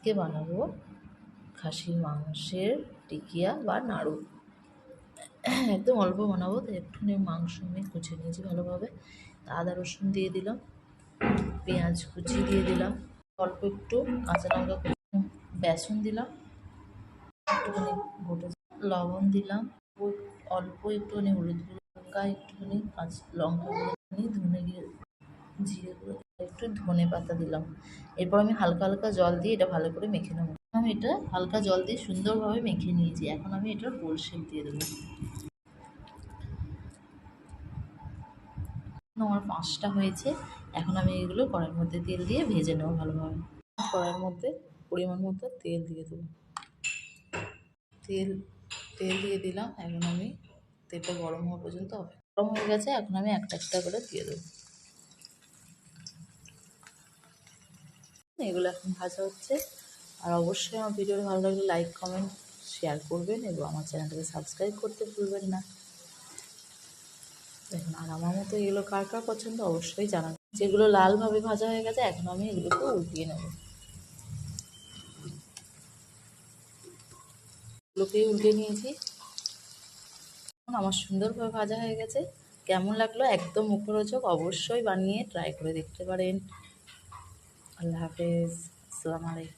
আজকে বানাবো খাসির মাংসের টিকিয়া বা নাড়ু। একদম অল্প বানাবো, তো একটুখানি মাংস আমি কুচিয়ে নিয়েছি ভালোভাবে। আদা রসুন দিয়ে দিলাম, পেঁয়াজ কুচি দিয়ে দিলাম, অল্প একটু কাঁচা লঙ্কা কুচি, বেসন দিলাম, একটুখানি গোটা লবণ দিলাম, অল্প একটুখানি হলুদ গুঁড়ো, লঙ্কা একটুখানি, কাঁচা লঙ্কা গুঁড়ো, ধনে জিরে গুঁড়ো, একটু ধনে পাতা দিলাম। এরপর আমি হালকা হালকা জল দিয়ে এটা ভালো করে মেখে নেবো। আমি এটা হালকা জল দিয়ে সুন্দরভাবে মেখে নিয়েছি। এখন আমি এটা গোল শেপ দিয়ে দেবো। আমার 5টা হয়েছে। এখন আমি এগুলো কড়াইয়ের মধ্যে তেল দিয়ে ভেজে নেবো ভালোভাবে। কড়াইয়ের মধ্যে পরিমাণ মতো তেল দিয়ে দেবো। তেল দিয়ে দিলাম। এখন আমি তেলটা গরম হওয়া পর্যন্ত গরম হয়ে গেছে। এখন আমি একটা একটা করে দিয়ে দেবো। এগুলো এখন ভাজা হচ্ছে। আর অবশ্যই আমার ভিডিওটা ভালো লাগলে লাইক, কমেন্ট, শেয়ার করবেন এবং আমার চ্যানেলটাকে সাবস্ক্রাইব করতে ভুলবেন না। দেখুন, আর আমার মতো এগুলো কার কার পছন্দ অবশ্যই জানাবেন। যেগুলো লালভাবে ভাজা হয়ে গেছে, এখন আমি এগুলোকে উল্টিয়ে নেব। এগুলোকেই উল্টে নিয়েছি। এখন আমার সুন্দরভাবে ভাজা হয়ে গেছে। কেমন লাগলো একদম মুখরোচক, অবশ্যই বানিয়ে ট্রাই করে দেখতে পারেন। আল্লাহ হাফেজ, আসসালামু আলাইকুম।